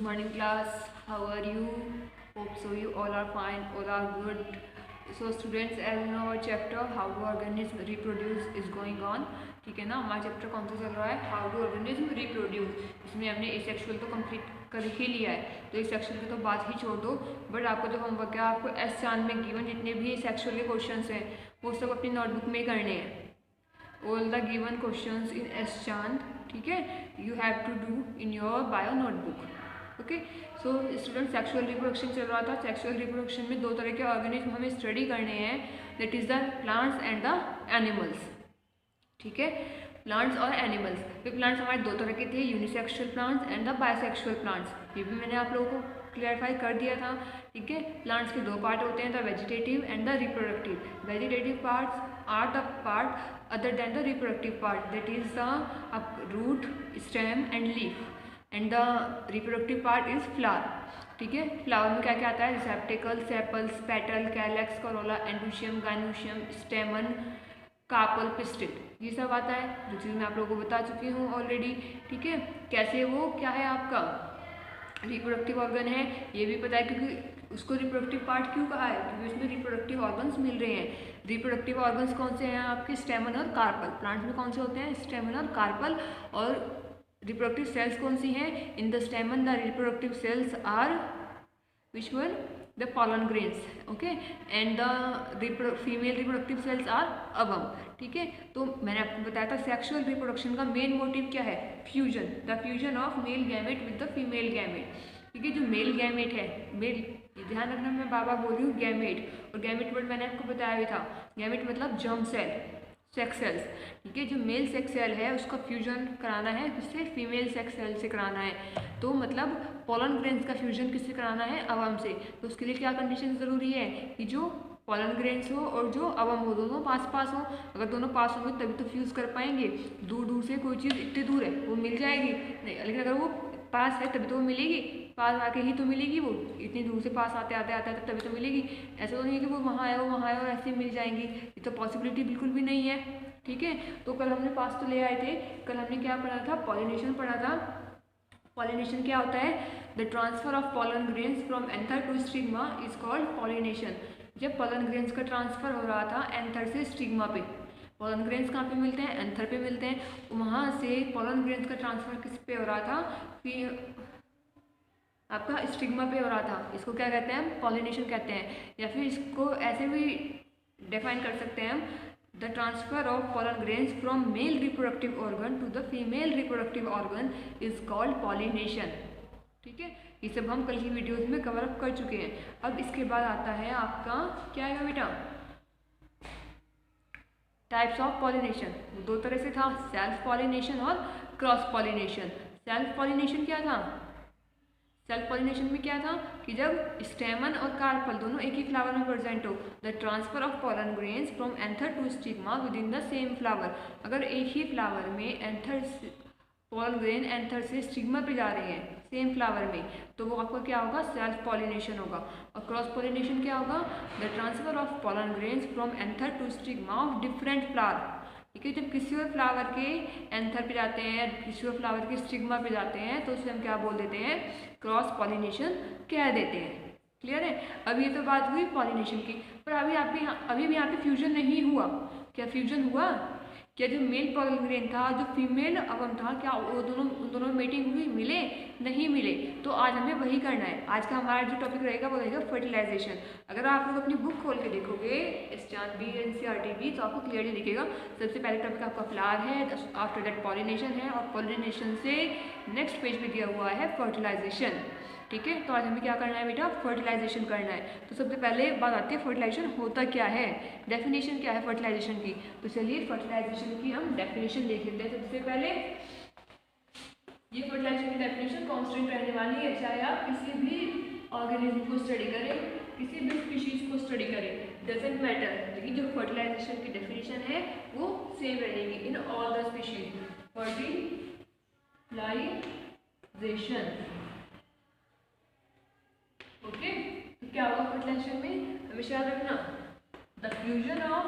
morning class. How are you? Hope so you all are fine, all are good. So students, as you know our chapter how do organism reproduce is going on. ठीक है ना, हमारा chapter कौन सा चल रहा है? How do organism reproduce. इसमें हमने एसेक्सुअल तो कंप्लीट कर ही लिया है, तो एसेक्सुअल की तो बात ही छोड़ दो. बट आपको जो होमवर्क है, आपको एस चांद में गिवन जितने भी एसेक्सुअल के क्वेश्चंस हैं वो सब अपनी नोटबुक में करने हैं. All the given questions in S Chand, ठीक है, you have to do in your bio notebook. Okay. So student, sexual reproduction चल रहा था. सेक्सुअल रिप्रोडक्शन में दो तरह के ऑर्गेनिज्म हमें स्टडी करने हैं, that is the plants and the animals. ठीक है, प्लांट्स और एनिमल्स. तो प्लांट्स हमारे दो तरह के थे, unisexual plants and the bisexual plants. ये भी मैंने आप लोगों को क्लियरफाई कर दिया था. ठीक है, प्लांट्स के दो पार्ट होते हैं, the vegetative and the reproductive. Vegetative parts are the part other than the reproductive part, that is the root, stem and leaf. And the reproductive part is flower. ठीक है, फ्लावर में क्या क्या आता है? Receptacle, sepals, petal, calyx, corolla, androecium, gynoecium, stamen, carpel, pistil, ये सब आता है, जो चीज़ मैं आप लोगों को बता चुकी हूँ ऑलरेडी. ठीक है, कैसे वो क्या है आपका रिप्रोडक्टिव ऑर्गन है ये भी पता है, क्योंकि उसको रिप्रोडक्टिव पार्ट क्यों कहा है? क्योंकि उसमें रिप्रोडक्टिव ऑर्गन्स मिल रहे हैं. रिप्रोडक्टिव ऑर्गन्स कौन से हैं आपके? स्टेमन और कार्पल. प्लांट्स में कौन से होते हैं? स्टेमन और कार्पल. और रिप्रोडक्टिव सेल्स कौन सी हैं? In the stamen the reproductive cells are which one? The pollen grains. Okay. And the female reproductive cells are ovum. ठीक है, तो मैंने आपको बताया था सेक्सुअल रिप्रोडक्शन का मेन मोटिव क्या है? Fusion, the fusion of male gamete with the female gamete. ठीक है, जो मेल गैमेट है, मेल, ध्यान रखना मैं बाबा बोल रही हूँ गैमेट, और गैमेट वर्ड मैंने आपको बताया भी था. गैमेट मतलब जर्म सेल, सेक्स सेल्स. ठीक है, जो मेल सेक्स सेल है उसका फ्यूजन कराना है किससे? फीमेल सेक्स सेल से कराना है. तो मतलब पोलन ग्रेन्स का फ्यूजन किससे कराना है? अवम से. तो उसके लिए क्या कंडीशन ज़रूरी है? कि जो पोलन ग्रेन्स हो और जो अवम हो दोनों पास पास हो. अगर दोनों पास होंगे तभी तो फ्यूज़ कर पाएंगे. दूर दूर से कोई चीज़ इतनी दूर है वो मिल जाएगी नहीं, लेकिन अगर वो पास है तभी तो वो मिलेगी. पास आके ही तो मिलेगी, वो इतनी दूर से पास आते आते आते आते तभी तो मिलेगी. ऐसा तो नहीं है कि वो वहाँ आए, वो वहाँ आए और ऐसे मिल जाएंगी. ये तो पॉसिबिलिटी बिल्कुल भी नहीं है. ठीक है, तो कल हमने पास तो ले आए थे. कल हमने क्या पढ़ा था? पॉलिनेशन पढ़ा था. पॉलिनेशन क्या होता है? The transfer of pollen grains from anther to stigma is called pollination. जब पॉलन ग्रेन्स का ट्रांसफर हो रहा था एंथर से स्टिग्मा पे. पॉलन ग्रेन्स कहाँ पे मिलते हैं? एंथर पे मिलते हैं. वहाँ से पॉलन ग्रेन्स का ट्रांसफर किस पे हो रहा था? फिर आपका स्टिग्मा पे हो रहा था. इसको क्या कहते हैं? पॉलिनेशन कहते हैं. या फिर इसको ऐसे भी डिफाइन कर सकते हैं हम, the transfer of pollen grains from male reproductive organ to the female reproductive organ is called pollination. ठीक है, ये सब हम कल की वीडियोस में कवर अप कर चुके हैं. अब इसके बाद आता है आपका क्या आएगा बेटा? Types of pollination. दो तरह से था, सेल्फ पॉलिनेशन और क्रॉस पॉलिनेशन. सेल्फ पॉलिनेशन क्या था? सेल्फ पॉलिनेशन में क्या था कि जब स्टेमन और कार्पल दोनों एक ही फ्लावर में प्रेजेंट हो, the transfer of pollen grains from anther to stigma within the same flower. अगर एक ही फ्लावर में एंथर पोलन ग्रेन एंथर से स्टिग्मा पे जा रहे हैं सेम फ्लावर में, तो वो आपका क्या होगा? सेल्फ पॉलिनेशन होगा. और क्रॉस पॉलिनेशन क्या होगा? The transfer of pollen grains from anther to stigma of different flower. ठीक है, जब किसी और फ्लावर के एंथर पे जाते हैं, किसी और फ्लावर के स्टिग्मा पे जाते हैं, तो उसे हम क्या बोल देते हैं? क्रॉस पॉलिनेशन कह देते हैं. क्लियर है? अब ये तो बात हुई पॉलिनेशन की, पर अभी भी यहाँ पे फ्यूजन नहीं हुआ. क्या फ्यूजन हुआ? क्या जो मेल पोलन ग्रेन था, जो फीमेल अवम था, क्या वो दोनों में मेटिंग हुई? मिले? नहीं मिले. तो आज हमें वही करना है. आज का हमारा जो टॉपिक रहेगा वो रहेगा फर्टिलाइजेशन. अगर आप लोग अपनी बुक खोल के देखोगे एसचांद बी, एनसीईआरटी भी, तो आपको क्लियरली दिखेगा. सबसे पहले टॉपिक आपका फ्लावर है, आफ्टर दैट पॉलिनेशन है, और पॉलिनेशन से नेक्स्ट पेज पे दिया हुआ है फर्टिलाइजेशन. ठीक है, तो आज हमें क्या करना है बेटा? फर्टिलाइजेशन करना है. तो सबसे पहले बात आती है फर्टिलाइजेशन होता क्या है, डेफिनेशन क्या है फर्टिलाइजेशन की. तो चलिए फर्टिलाइजेशन की हम डेफिनेशन देख लेते हैं. सबसे पहले ये फर्टिलाइजेशन की डेफिनेशन कांस्टेंट रहने वाली है, चाहे आप किसी भी ऑर्गेनिज्म को स्टडी करें, किसी भी स्पीशीज को स्टडी करें, डजेंट मैटर, लेकिन जो फर्टिलाइजेशन की डेफिनेशन है वो सेम रहेगी in all the species. Fertilisation. Okay, तो क्या होगा फर्टिलाइजेशन में? हमेशा याद रखना, the fusion of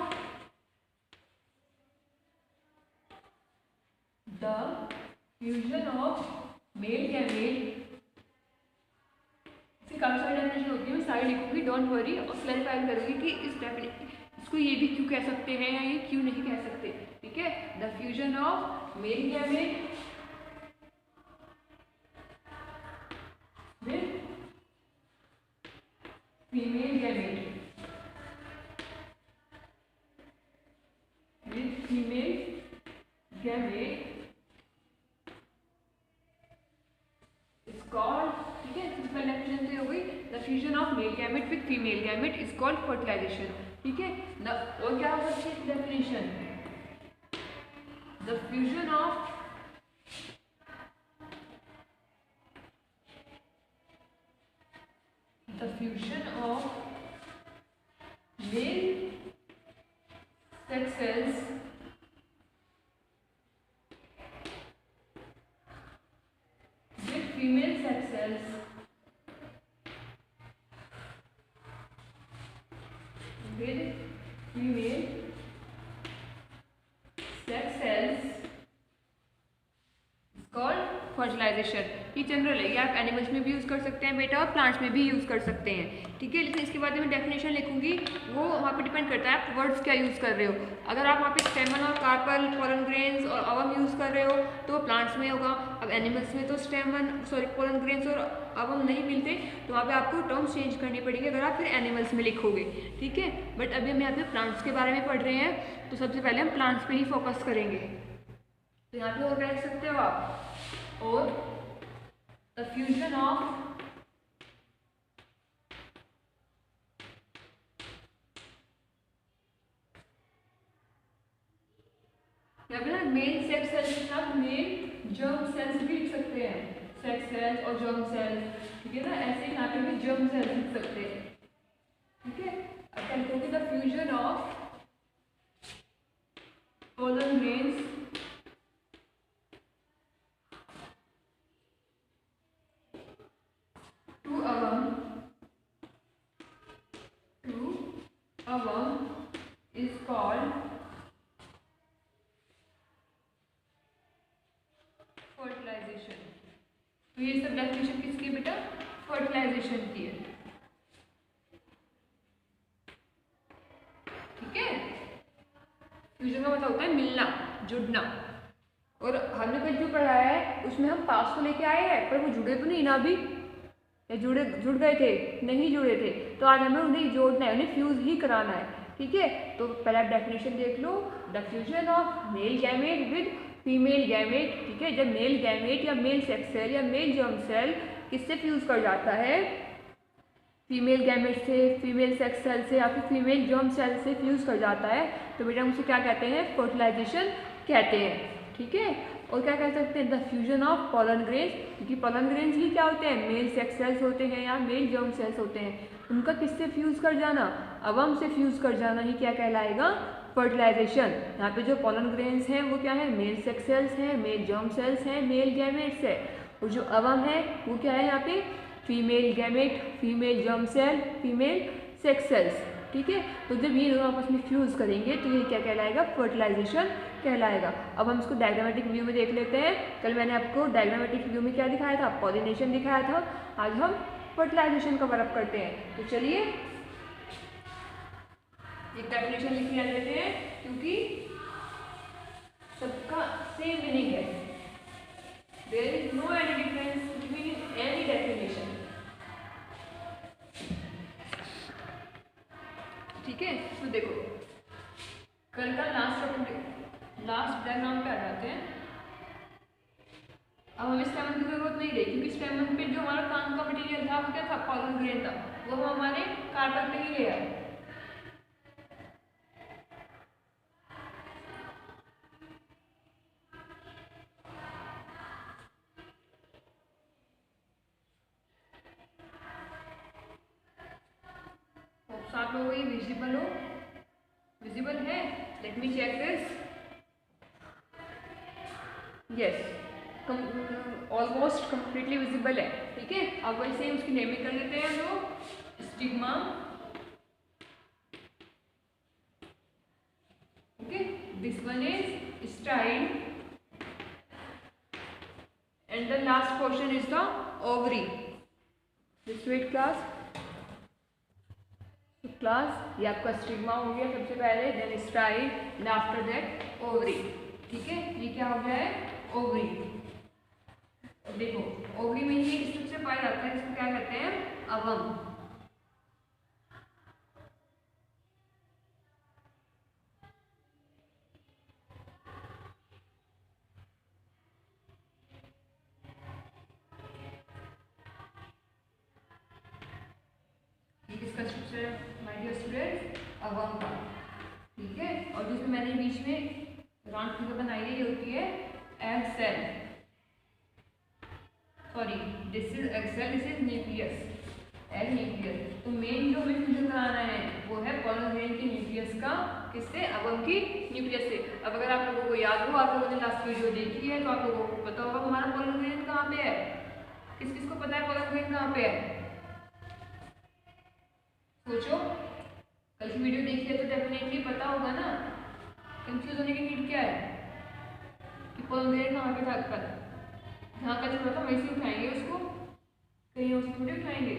male gamete सारी लिखूंगी, डोंट वरी, और क्लैरिफाई करूंगी कि इसको ये भी क्यों कह सकते हैं या ये क्यों नहीं कह सकते। ठीक है, the fusion of male gamete with female gamete is called, ठीक है, सिंपल डेफिनेशन से हो गई, the fusion of male gamete with female gamete is called fertilisation. ठीक है, और क्या हो सकती है definition, the fusion of male sex cells with female sex cells is called fertilisation. ये जनरल है, ये आप एनिमल्स में भी यूज़ कर सकते हैं बेटा और प्लांट्स में भी यूज़ कर सकते हैं। ठीक है, लेकिन इसके बाद मैं डेफिनेशन लिखूंगी, वो वहाँ पे डिपेंड करता है आप वर्ड्स क्या यूज़ कर रहे हो। अगर आप वहाँ पे स्टेमन और कार्पल, पोलन ग्रेन्स और अवम यूज़ कर रहे हो तो प्लांट्स में होगा। अब एनिमल्स में तो पोलन ग्रेन्स और अवम नहीं मिलते, तो वहाँ पे आपको टर्म्स चेंज करनी पड़ेगी अगर आप फिर एनिमल्स में लिखोगे। ठीक है, बट अभी हम यहाँ पे प्लांट्स के बारे में पढ़ रहे हैं, तो सबसे पहले हम प्लांट्स पे ही फोकस करेंगे। तो यहाँ पे और क्या लिख सकते हो आप, और the fusion of male sex cells के साथ मेल जर्म सेल्स भी लिख सकते हैं, सेक्स सेल्स और जर्म सेल्स। ठीक है ना, ऐसे यहाँ पे भी जर्म सेल्स लिख सकते हैं। ठीक है, अब क्या लिखोगे, the fusion of pollen grains to ovum is called fertilisation. तो ये सब डेफिनेशन किसकी बेटा, फर्टिलाइजेशन की है। ठीक है, फ्यूजन का मतलब होता है मिलना, जुड़ना, और हमने कल जो पढ़ा है उसमें हम पास को लेके आए हैं, पर वो जुड़े तो नहीं ना अभी, या जुड़ गए थे, नहीं जुड़े थे, तो आज हमें उन्हें जोड़ना है, उन्हें फ्यूज ही कराना है। ठीक है, तो पहला डेफिनेशन देख लो, the fusion of male gamete with female gamete. ठीक है, जब मेल गैमेट या मेल सेक्स सेल या मेल जर्म सेल किससे फ्यूज कर जाता है, फीमेल गैमेट से, फीमेल सेक्स सेल से या फिर फीमेल जर्म सेल से फ्यूज कर जाता है, तो बेटा उसे क्या कहते हैं, फर्टिलाइजेशन कहते हैं। ठीक है, और क्या कह सकते हैं, the fusion of pollen grains, क्योंकि पोलन ग्रेन्स ही क्या होते हैं, मेल सेक्स सेल्स होते हैं या मेल जर्म सेल्स होते हैं, उनका किससे फ्यूज कर जाना, अवम से फ्यूज कर जाना ही क्या कहलाएगा, फर्टिलाइजेशन। यहाँ पे जो पोलन ग्रेन्स हैं वो क्या है, मेल सेक्स सेल्स हैं, मेल जर्म सेल्स हैं, मेल गैमेट्स है, और जो अवम है वो क्या है यहाँ पे, female gamete, female germ cell, female sex cells. ठीक है, तो जब ये दोनों आपस में फ्यूज करेंगे तो ये क्या कहलाएगा, फर्टिलाइजेशन कहलाएगा। अब हम इसको डायग्रामेटिक व्यू में देख लेते हैं। कल मैंने आपको डायग्रामेटिक व्यू में क्या दिखाया था, पॉलिनेशन दिखाया था, आज हम फर्टिलाइजेशन कवर अप करते हैं। तो चलिए एक डेफिनेशन लिख लेते हैं, क्योंकि सबका सेम मीनिंग है, there is no any difference between any definition. ठीक है, तो देखो कल का लास्ट डायग्राम पे आ जाते हैं। अब हमें स्टेमन की जरूरत नहीं रही, क्योंकि स्टेमन पे जो हमारा काम का मटेरियल था वो क्या था, पोलन ग्रेन था, वो हम हमारे कार्बन पे ही ले आए। साथ में वही विजिबल है, let me check this, yes almost completely visible है। ठीक है, अब वैसे ही उसकी नेमिंग कर देते हैं हम लोग, stigma. Okay, this one is style and the last portion is the ovary. This wait class, class. ये आपका स्टिग्मा हो गया सबसे पहले, then style, and after that ovary. ठीक है, ये क्या हो गया है? ओवरी। देखो ओवरी में ये स्ट्रक्चर पाया जाता है, इसको क्या कहते हैं? अवम। किसका स्ट्रक्चर है माय डियर स्टूडेंट्स? अवम का। ठीक है, और जिसमें मैंने बीच में राउंड फिगर बनाई है, ये होती है egg cell. Sorry, this is egg cell, this is nucleus, egg nucleus. तो मेन जो हमें फ्यूजन कराना है वो है पोलन ग्रेन के न्यूक्लियस का। किससे? अवम की न्यूक्लियस से। अब अगर आप लोगों को याद हो, आप लोगों ने लास्ट वीडियो देखी है, तो आप लोगों को पता होगा हमारा पोलन ग्रेन कहाँ पे है। किस किस को पता है पोलन ग्रेन कहाँ पे है? सोचो, कल की वीडियो देखी है तो डेफिनेटली पता होगा ना। कंफ्यूज होने की नीड क्या है कि पोलन ग्रेन कहाँ पे था? कल जहाँ का जो था वैसे उठाएंगे उसको, कहीं और थोड़ी उठाएंगे।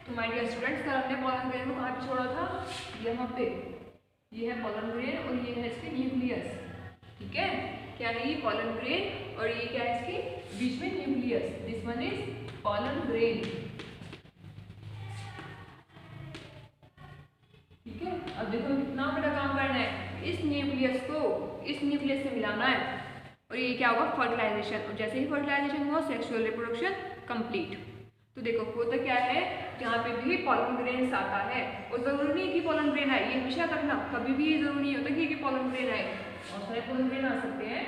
तो माय डियर स्टूडेंट्स, कल हमने पोलन ग्रेन को कहाँ पे छोड़ा था? यहाँ पे। ये है पोलन ग्रेन और ये है इसके न्यूक्लियस। ठीक है, क्या है ये? पोलन ग्रेन, और ये क्या है इसके बीच में? Nucleus. This one is pollen grain. ठीक है, अब देखो कितना बड़ा काम करना है, इस न्यूक्लियस को इस न्यूक्लियस से मिलाना है, और ये क्या होगा? फर्टिलाइजेशन। और जैसे ही फर्टिलाइजेशन हुआ, सेक्सुअल रिप्रोडक्शन कंप्लीट। तो देखो होता क्या है, जहाँ पे भी पोलन ग्रेन्स आता है, और जरूरी नहीं कि पोलन ग्रेन आए, ये हमेशा करना, कभी भी ये जरूरी नहीं होता कि पोलन ग्रेन आए, और सारे पोलन ग्रेन आ सकते हैं।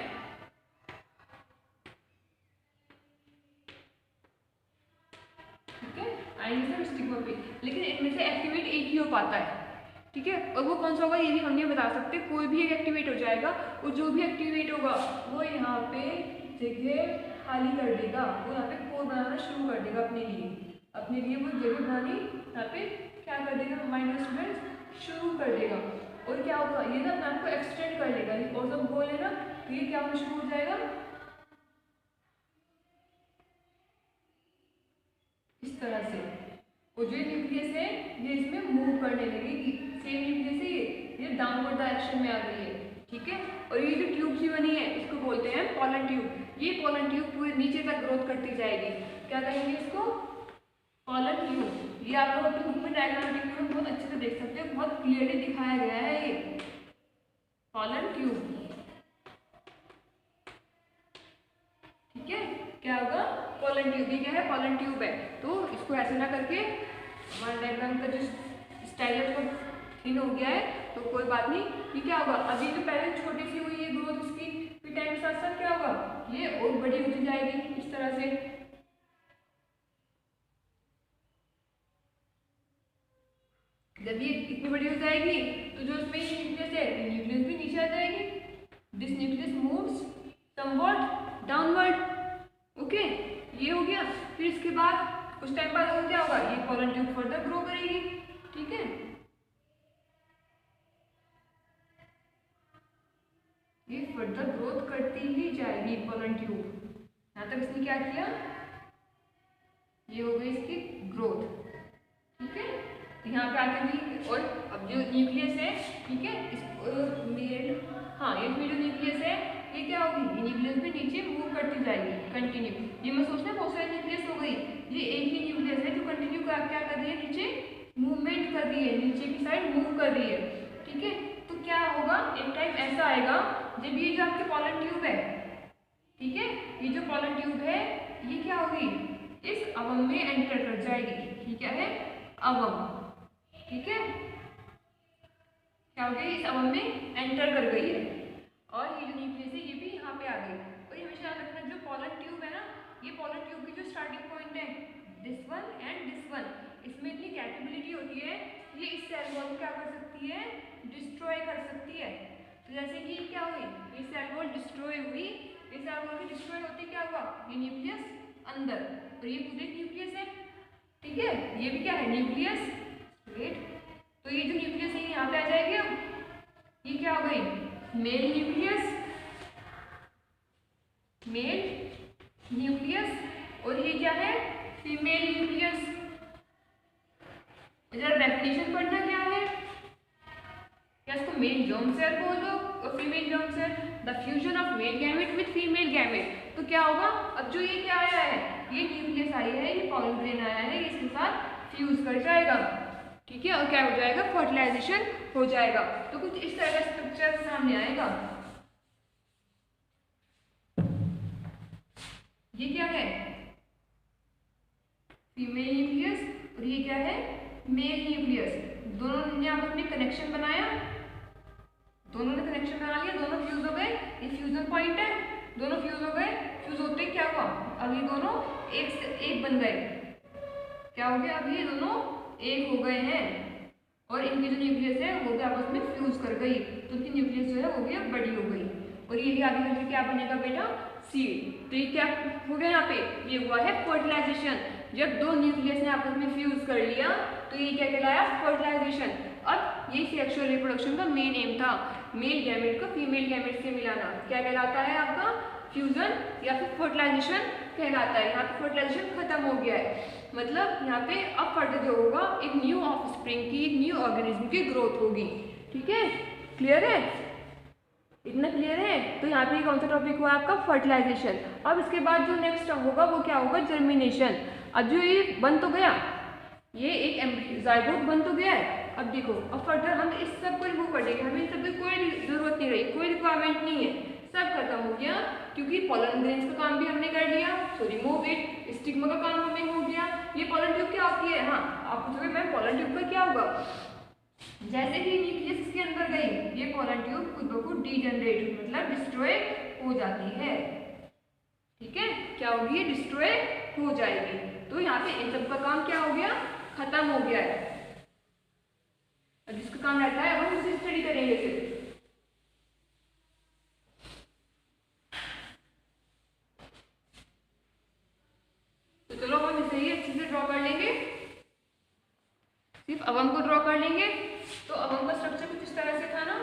ठीक है, आएंगे सर स्टिग्मा पे, लेकिन इनमें से एक्टिवेट एक ही हो पाता है। ठीक है, और वो कौन सा होगा ये भी हम नहीं बता सकते, कोई भी एक एक्टिवेट हो जाएगा, और जो भी एक्टिवेट होगा वो यहाँ पे जगह खाली कर देगा, वो यहाँ पे कोर बनाना शुरू कर देगा अपने लिए वो जगह बनानी यहाँ पे क्या कर देगा माइंड स्टूडेंट्स? शुरू कर देगा। और क्या होगा, ये ना अपने आप को एक्सटेंड कर लेगा, और जब गोल है ना तो ये क्या होना शुरू हो जाएगा? इस तरह से। और जो न्यूक्लियस है ये इसमें मूव करने लगेगी, सेम न्यूक्लियस है ये डाउनवर्ड डायरेक्शन में आ गई है। ठीक है, और ये जो ट्यूब सी बनी है इसको बोलते हैं पोलन ट्यूब। ये पोलन ट्यूब पूरे नीचे तक ग्रोथ करती जाएगी, क्या कहेंगे इसको? Pollen tube. ये आप लोग अपनी बुक में डायग्रामेटिक में बहुत अच्छे से देख सकते हो, बहुत क्लियरली दिखाया गया है ये पोलन ट्यूब। ठीक है, क्या होगा? Pollen tube. ये क्या है? पोलन ट्यूब है। तो इसको ऐसे ना करके, हमारा डायग्राम का जो स्टाइल है वो थिन हो गया है, तो कोई बात नहीं। ये क्या होगा? अभी तो पहले छोटी सी हुई है ग्रोथ इसकी, फिर टाइम के साथ साथ क्या होगा? ये और बड़ी होती जाएगी इस तरह से। जब ये इतनी बड़ी हो जाएगी तो जो इसमें न्यूक्लियस है, न्यूक्लियस भी नीचे आ जाएगी। This nucleus moves somewhat downward. Okay, ये हो गया। फिर इसके बाद कुछ टाइम बाद और क्या होगा? ये पोलन ट्यूब फर्दर ग्रो करेगी। ठीक है, ये फर्दर ग्रोथ करती ही जाएगी पोलन ट्यूब। यहां तक इसने क्या किया? ये हो गई इसकी ग्रोथ। ठीक है, यहाँ पे आके भी, और अब जो न्यूक्लियस है, ठीक है, इस मेल, हाँ ये जो न्यूक्लियस है ये क्या होगी? ये न्यूक्लियस भी नीचे मूव करती जाएगी कंटिन्यू। ये मैं सोचना बहुत सारी न्यूक्लियस हो गई, ये एक ही न्यूक्लियस है जो कंटिन्यू क्या कर रही है? नीचे मूवमेंट कर रही है, नीचे की साइड मूव कर रही है। ठीक है, तो क्या होगा? एक टाइम ऐसा आएगा जब ये जो आपके पोलन ट्यूब है, ठीक है, ये जो पोलन ट्यूब है ये क्या होगी? इस अवम में एंटर कर जाएगी। ठीक है, अवम। ठीक है, क्या हो गई? इस अवम में एंटर कर गई है, और ये जो न्यूक्लियस है ये भी यहाँ पे आ गई। और ये हमेशा याद रखना, जो पोलन ट्यूब है ना, ये पोलन ट्यूब की जो स्टार्टिंग पॉइंट है, this one and this one, इसमें इतनी कैपेबिलिटी होती है, ये इस सेल वॉल को क्या कर सकती है? डिस्ट्रॉय कर सकती है। तो जैसे कि क्या हुई? ये सेल वॉल डिस्ट्रॉय हुई, ये सेल वॉल की डिस्ट्रॉय होती क्या हुआ? ये न्यूक्लियस अंदर, और ये पूरे न्यूक्लियस है। ठीक है, ये भी क्या है? न्यूक्लियस। वेट, तो ये जो न्यूक्लियस है यहाँ पे आ जाएगी। अब ये क्या हो गई? मेल न्यूक्लियस, मेल न्यूक्लियस, और ये क्या है? Female nucleus. जरा डेफिनेशन पढ़ना क्या है, क्या इसको मेल जर्म सेल बोलो और female germ cell. The fusion of male gamete with female gamete. तो क्या होगा, अब जो ये क्या आया है, ये न्यूक्लियस आई है, ये पॉलन ग्रेन आया है, इसके साथ फ्यूज कर जाएगा, ठीक है, और क्या हो जाएगा, फर्टिलाइजेशन हो जाएगा। तो कुछ इस तरह का स्ट्रक्चर सामने आएगा। ये क्या है, फीमेल न्यूक्लियस, और ये क्या है, मेल न्यूक्लियस। दोनों ने आपस में कनेक्शन बनाया, दोनों ने कनेक्शन बना लिया, दोनों फ्यूज हो गए, ये फ्यूजन पॉइंट है, दोनों फ्यूज हो गए। फ्यूज होते क्या हुआ, अब ये दोनों एक से एक बन गए, क्या हो गया, अब ये दोनों एक हो गए हैं, और इनकी जो न्यूक्लियस है वो भी आपस में फ्यूज कर गई, तो उनकी न्यूक्लियस जो है वो भी अब बड़ी हो गई, और ये आगे चलकर क्या बनेगा बेटा, सीड। तो ये क्या हो गया, यहाँ पे ये हुआ है फर्टिलाइजेशन। जब दो न्यूक्लियस ने आपस में फ्यूज कर लिया तो ये क्या कहलाया, फर्टिलाइजेशन। अब ये सेक्सुअल रिप्रोडक्शन का मेन एम था, मेल गैमेट को फीमेल गैमेट से मिलाना। क्या कहलाता है आपका, फ्यूजन या फिर फर्टिलाइजेशन कहलाता है। यहाँ पे फर्टिलाइजेशन खत्म हो गया है, मतलब यहाँ पे अब फर्दर जो होगा एक न्यू ऑफस्प्रिंग की, एक न्यू ऑर्गेनिज्म की ग्रोथ होगी, ठीक है, क्लियर है, इतना क्लियर है। तो यहाँ पे कौन सा टॉपिक हुआ आपका, फर्टिलाइजेशन। अब इसके बाद जो नेक्स्ट होगा वो क्या होगा, जर्मिनेशन। अब जो ये बन तो गया, ये एक जाइगोट बन तो गया है। अब देखो, अब फर्दर हम इस सब को रिमूव कर देंगे, हमें इन सब की कोई जरूरत नहीं रही, कोई रिक्वायरमेंट नहीं है, सब खत्म हो गया, क्योंकि पॉलन ग्रेन्स का काम भी हमने कर लिया, सो रिमूव इट। स्टिग्मा का काम हमें हो गया। ये पॉलन ट्यूब क्या होती है, हाँ आप पूछोगे मैम पॉलन ट्यूब का क्या होगा, जैसे ही न्यूक्लियस इसके अंदर गई, ये पॉलन ट्यूब खुद ब खुद डीजनरेट मतलब डिस्ट्रॉय हो जाती है, ठीक है, क्या होगी, ये डिस्ट्रॉय हो जाएगी। तो यहाँ पे इन सब का काम क्या हो गया, खत्म हो गया है। अब जिसका काम रहता है अब हम उसे स्टडी करेंगे फिर। तो चलो हम इसे ही अच्छे से ड्रॉ कर लेंगे, सिर्फ अवम को ड्रॉ कर लेंगे। तो अवम का स्ट्रक्चर कुछ इस तरह से था ना,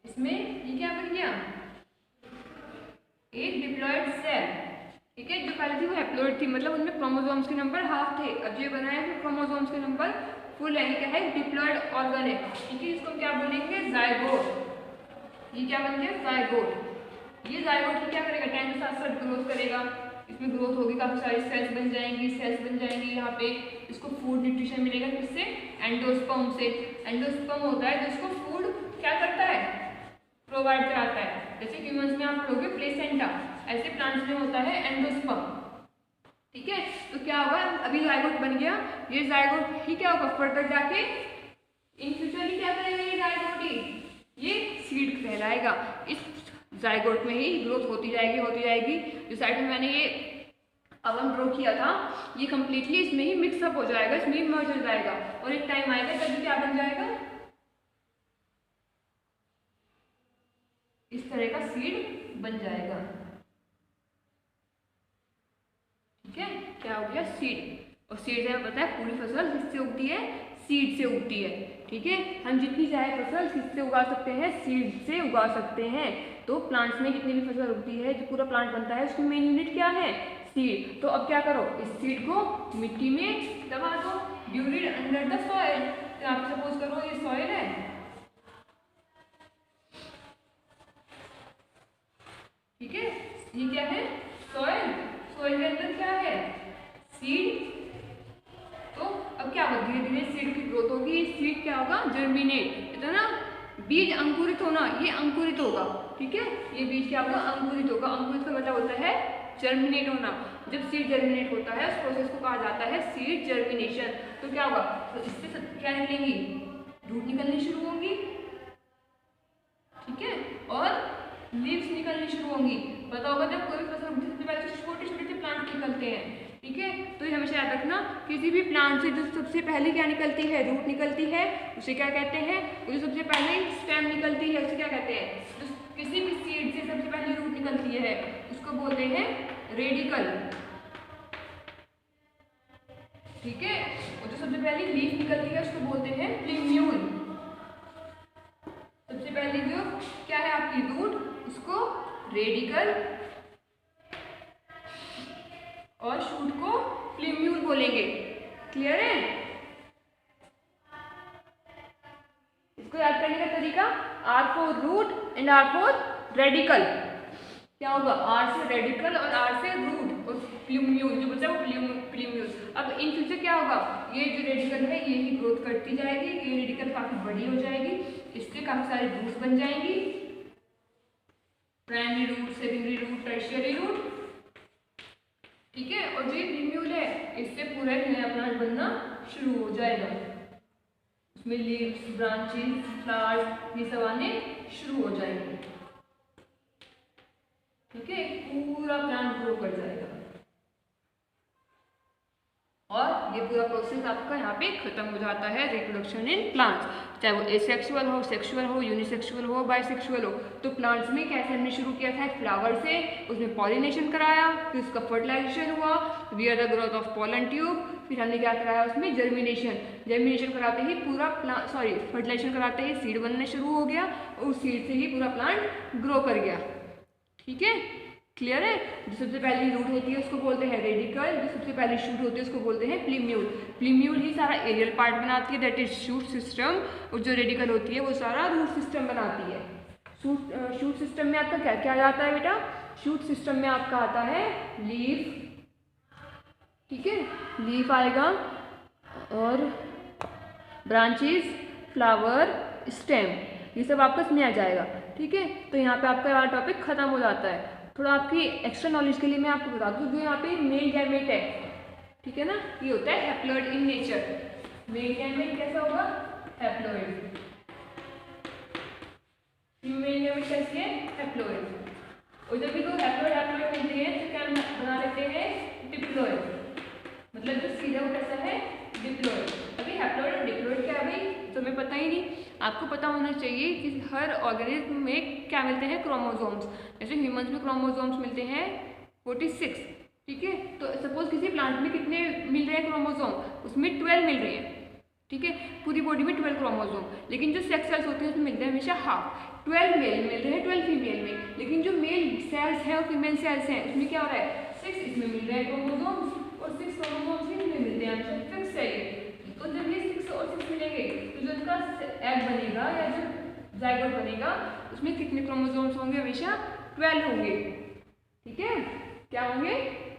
इसमें ये क्या बन गया, एक डिप्लॉयड सेल, ठीक है, जो पहले थी वो हैप्लॉयड थी, मतलब उनमें क्रोमोसोम्स के नंबर हाफ थे। अब ये बनाया है क्रोमोसोम्स के नंबर फुल है, क्या है, डिप्लॉयड ऑर्गन है, ठीक है, इसको क्या बोलेंगे, जाइगोट। ये क्या बन गया, जाइगोट। ये जाइगोट क्या करेगा, टाइम के साथ साथ ग्रोथ करेगा, इसमें ग्रोथ होगी, काफी सारी सेल्स बन जाएंगी, सेल्स बन जाएंगी, यहाँ पे इसको फूड न्यूट्रिशन मिलेगा, किससे, एंडोस्पर्म से। एंडोस्पर्म होता है जिसको फूड क्या करता है, प्रोवाइड कराता है। जैसे ह्यूमंस में आप लोगे प्लेसेंटा, ऐसे प्लांट्स में होता है एंडोस्पर्म, ठीक है। तो क्या होगा, अभी जाइगोट बन गया, ये जाइगोट ही क्या होगा, फर्दर जाके इन फ्यूचर ही क्या करेगा, ये जाइगोट ही ये सीड कहलाएगा। इस जाइगोट में ही ग्रोथ होती जाएगी। जो साइड में मैंने ये अवम ड्रॉ किया था, ये कंप्लीटली इसमें ही मिक्सअप हो जाएगा, इसमें ही मर्ज हो जाएगा, और एक टाइम आएगा तब क्या बन जाएगा, इस तरह का सीड बन जाएगा, ठीक है, क्या हो गया, सीड। और सीड से पता है पूरी फसल किससे उगती है, सीड से उगती है, ठीक है। हम जितनी चाहे फसल किससे उगा सकते हैं, सीड से उगा सकते हैं। तो प्लांट्स में जितनी भी फसल उगती है, जो पूरा प्लांट बनता है, उसकी मेन यूनिट क्या है, सीड। तो अब क्या करो, इस सीड को मिट्टी में दबा दो, ड्यूरिड अंडर द सॉइल। तो आप सपोज करो ये सॉइल है, ठीक है, ये क्या है, सॉइल। सॉइल के अंदर क्या है, सीड। तो अब क्या होगा, धीरे धीरे सीड की ग्रोथ होगी, सीड क्या होगा, जर्मिनेट, है ना, बीज अंकुरित होना, ये अंकुरित होगा, ठीक है, ये बीज क्या होगा, अंकुरित होगा। अंकुरित का मतलब होता है जर्मिनेट होना। जब सीड जर्मिनेट होता है उस प्रोसेस को कहा जाता है सीड जर्मिनेशन। तो क्या होगा, तो इससे क्या निकलेंगी, रूट निकलनी शुरू होंगी, ठीक है, और लीव्स निकलनी शुरू होंगी। पता होगा जब कोई फसल सबसे पहले छोटे छोटे प्लांट निकलते हैं, ठीक है। तो ये हमेशा याद रखना, किसी भी प्लांट से जो सबसे पहले क्या निकलती है, रूट निकलती है, उसे क्या कहते हैं, जो सबसे पहले स्टेम निकलती है उसे क्या कहते हैं, जो किसी भी सीड से सबसे पहले रूट निकलती है उसको बोलते हैं रेडिकल, ठीक है। और जो सबसे पहले लीफ निकलती है उसको बोलते हैं प्लिम्यूल। सबसे पहले जो क्या है आपकी रूट, उसको रेडिकल और शूट को प्लीम्यूल बोलेंगे। क्लियर है? इसको याद करने का तरीका, R for root and R for radical. क्या होगा? R से रेडिकल और R से रूट और प्लीम्यूल, जो बचा वो प्लीम्यूल। अब इन फ्यूचर क्या होगा, ये जो रेडिकल है ये ही ग्रोथ करती जाएगी, ये रेडिकल काफी बड़ी हो जाएगी, इससे काफी सारे रूट्स बन जाएंगी, primary root, secondary root, tertiary root. ठीक है, और जो ये प्लीम्यूल है इससे पूरा नया प्लांट बनना शुरू हो जाएगा, उसमें लीव्स, ब्रांचेस, फ्लावर्स ये सब आने शुरू हो जाएंगे। ठीक है, पूरा प्लांट ग्रो कर जाएगा और ये पूरा प्रोसेस आपका यहाँ पे खत्म हो जाता है रिप्रोडक्शन इन प्लांट्स। चाहे वो एसेक्सुअल हो, सेक्सुअल हो, यूनिसेक्सुअल हो, बाइसेक्सुअल हो। तो प्लांट्स में कैसे हमने शुरू किया था, फ्लावर से, उसमें पॉलिनेशन कराया, फिर उसका फर्टिलाइजेशन हुआ, wear the growth of pollen tube, फिर हमने क्या कराया उसमें जर्मिनेशन कराते ही पूरा प्लांट, फर्टिलाइजेशन कराते ही सीड बनने शुरू हो गया और उस सीड से ही पूरा प्लांट ग्रो कर गया। ठीक है, क्लियर है? जो सबसे पहली रूट होती है उसको बोलते हैं रेडिकल, जो सबसे पहली शूट होती है उसको बोलते हैं प्लीम्यूल। प्लीम्यूल ही सारा एरियल पार्ट बनाती है, दैट इज शूट सिस्टम, और जो रेडिकल होती है वो सारा रूट सिस्टम बनाती है। शूट सिस्टम में आपका क्या क्या आता है बेटा? शूट सिस्टम में आपका आता है लीफ, ठीक है, लीफ आएगा और ब्रांचेस, फ्लावर, स्टेम, ये सब आपका इसमें आ जाएगा। ठीक है, तो यहाँ पे आपका वाला टॉपिक खत्म हो जाता है। थोड़ा आपकी एक्स्ट्रा नॉलेज के लिए मैं आपको बता दूँ, जो यहाँ पे मेल गैमेट है, ठीक है ना, ये होता है haploid in nature. Male gamete कैसा होगा? हैप्लॉइड। मेल गैमेट कैसी है? हैप्लॉइड। और जब भी दो हैप्लॉइड मिलते हैं तो क्या बना लेते हैं? डिप्लॉइड। मतलब जो सीड है वो कैसा है? डिप्लॉइड। अभी हैप्लॉइड और डिप्लॉइड क्या है भाई, तो हमें पता ही नहीं। आपको पता होना चाहिए कि हर ऑर्गेनिज्म में क्या मिलते हैं? क्रोमोसोम्स। जैसे ह्यूमंस में क्रोमोसोम्स मिलते हैं 46, ठीक है, तो सपोज किसी प्लांट में कितने मिल रहे हैं क्रोमोसोम? उसमें 12 मिल रहे हैं। ठीक है, पूरी बॉडी में 12 क्रोमोसोम, लेकिन जो सेक्स सेल्स होते हैं उसमें मिलते हैं हमेशा हाफ। 12 मेल मिल रहे हैं, 12 फीमेल में, लेकिन जो मेल सेल्स हैं और फीमेल सेल्स हैं उसमें क्या हो रहा है? 6 इसमें मिल रहे हैं क्रोमोसोम्स और 6 क्रोमोसोम्स इसमें मिलते हैं, हमेशा फिक्स है ये। तो जब ये 6 और 6 मिलेंगे तो जो इनका एग बनेगा या जो जाइगोट बनेगा उसमें कितने क्रोमोसोम्स होंगे? हमेशा 12 होंगे। ठीक है, क्या होंगे?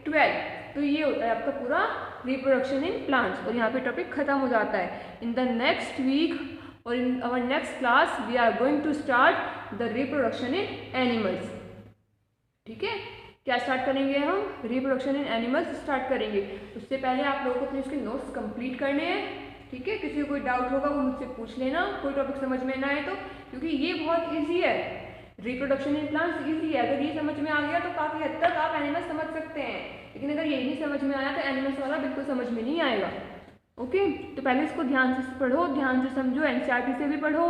12। तो ये होता है आपका पूरा रिप्रोडक्शन इन प्लांट्स, और यहाँ पे टॉपिक खत्म हो जाता है। इन द नेक्स्ट वीक और in our next class we are going to start the reproduction in animals. ठीक है, क्या स्टार्ट करेंगे हम? रिप्रोडक्शन इन एनिमल्स स्टार्ट करेंगे। उससे पहले आप लोगों को अपने इसके नोट्स कंप्लीट करने हैं। ठीक है, किसी को कोई डाउट होगा वो मुझसे पूछ लेना, कोई टॉपिक समझ में ना आए तो, क्योंकि ये बहुत ईजी है। रिप्रोडक्शन इन प्लांट्स ईजी है, अगर ये समझ में आ गया तो काफ़ी हद तक आप एनिमल्स समझ सकते हैं, लेकिन अगर ये नहीं समझ में आया तो एनिमल्स वाला बिल्कुल समझ में नहीं आएगा। ओके, तो पहले इसको ध्यान से पढ़ो, ध्यान से समझो, एनसीईआरटी से भी पढ़ो,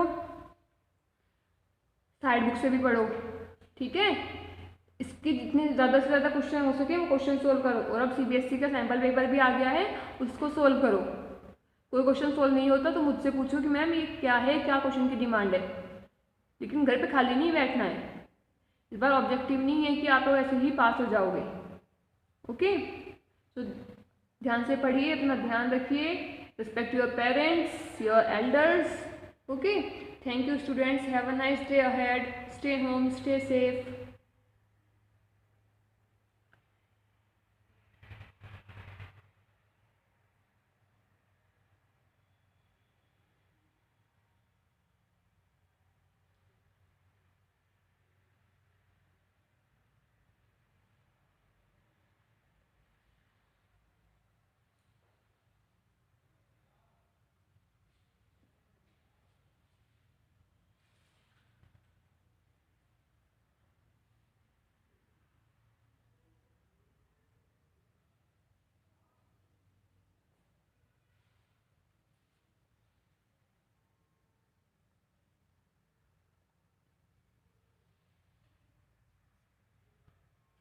साइड बुक से भी पढ़ो। ठीक है, इसके जितने ज़्यादा से ज़्यादा क्वेश्चन हो सके वो क्वेश्चन सोल्व करो, और अब सीबीएसई का सैम्पल पेपर भी आ गया है, उसको सोल्व करो। कोई क्वेश्चन सोल्व नहीं होता तो मुझसे पूछो कि मैम ये क्या है, क्या क्वेश्चन की डिमांड है, लेकिन घर पे खाली नहीं बैठना है। इस बार ऑब्जेक्टिव नहीं है कि आप लोग ऐसे ही पास हो जाओगे। ओके, तो ध्यान से पढ़िए, अपना ध्यान रखिए, respect your parents, your elders. Okay, thank you students, have a nice day ahead, stay home, stay safe.